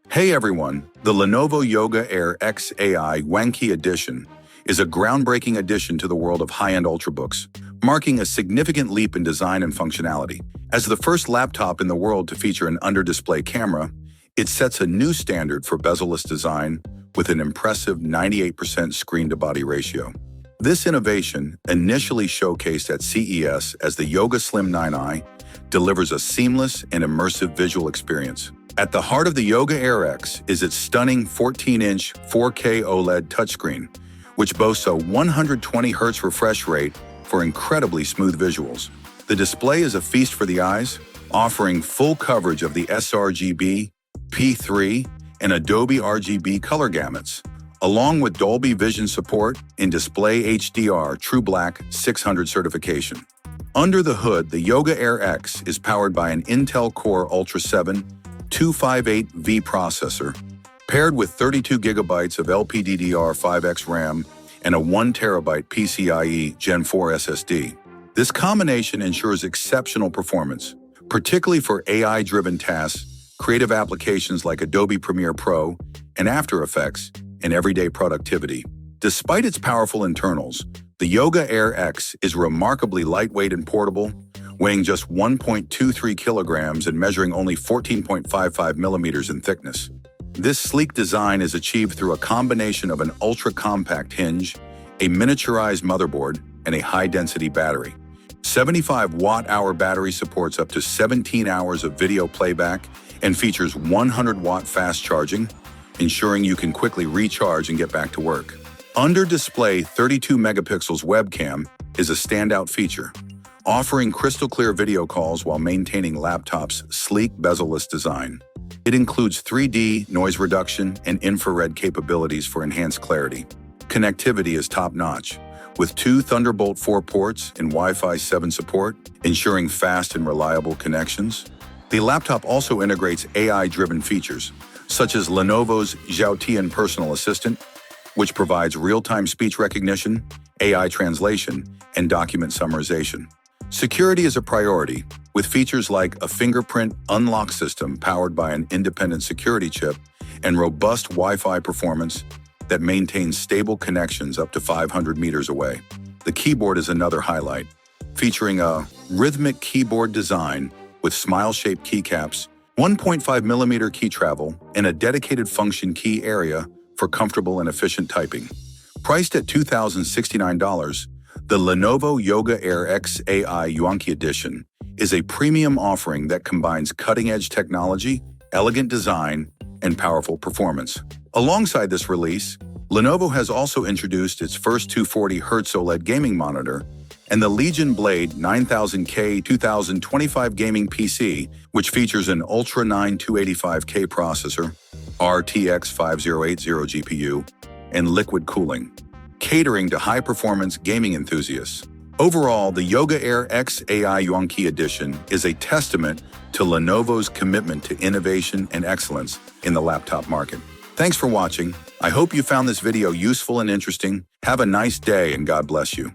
Hey everyone, the Lenovo Yoga Air X AI Yuanqi Edition is a groundbreaking addition to the world of high-end Ultrabooks, marking a significant leap in design and functionality. As the first laptop in the world to feature an under-display camera, it sets a new standard for bezel-less design with an impressive 98% screen-to-body ratio. This innovation, initially showcased at CES as the Yoga Slim 9i, delivers a seamless and immersive visual experience. At the heart of the Yoga Air X is its stunning 14-inch 4K OLED touchscreen, which boasts a 120Hz refresh rate for incredibly smooth visuals. The display is a feast for the eyes, offering full coverage of the sRGB, P3, and Adobe RGB color gamuts, along with Dolby Vision support and DisplayHDR True Black 600 certification. Under the hood, the Yoga Air X is powered by an Intel Core Ultra 7 258V processor, paired with 32GB of LPDDR5X RAM and a 1TB PCIe Gen 4 SSD. This combination ensures exceptional performance, particularly for AI-driven tasks, creative applications like Adobe Premiere Pro and After Effects, and everyday productivity. Despite its powerful internals, the Yoga Air X is remarkably lightweight and portable, weighing just 1.23 kilograms and measuring only 14.55 millimeters in thickness. This sleek design is achieved through a combination of an ultra-compact hinge, a miniaturized motherboard, and a high-density battery. 75 watt-hour battery supports up to 17 hours of video playback and features 100-watt fast charging, ensuring you can quickly recharge and get back to work. Under display 32 megapixels webcam is a standout feature, offering crystal-clear video calls while maintaining laptop's sleek bezel-less design. It includes 3D noise reduction and infrared capabilities for enhanced clarity. Connectivity is top-notch, with 2 Thunderbolt 4 ports and Wi-Fi 7 support, ensuring fast and reliable connections. The laptop also integrates AI-driven features, such as Lenovo's Zhaotian personal assistant, which provides real-time speech recognition, AI translation, and document summarization. Security is a priority, with features like a fingerprint unlock system powered by an independent security chip and robust Wi-Fi performance that maintains stable connections up to 500 meters away. The keyboard is another highlight, featuring a rhythmic keyboard design with smile-shaped keycaps, 1.5mm key travel, and a dedicated function key area for comfortable and efficient typing. Priced at $2,069, the Lenovo Yoga Air X AI Yuanqi Edition is a premium offering that combines cutting-edge technology, elegant design, and powerful performance. Alongside this release, Lenovo has also introduced its first 240Hz OLED gaming monitor and the Legion Blade 9000K 2025 gaming PC, which features an Ultra 9 285K processor, RTX 5080 GPU, and liquid cooling, catering to high-performance gaming enthusiasts. Overall, the Yoga Air X AI Yuanqi Edition is a testament to Lenovo's commitment to innovation and excellence in the laptop market. Thanks for watching. I hope you found this video useful and interesting. Have a nice day and God bless you.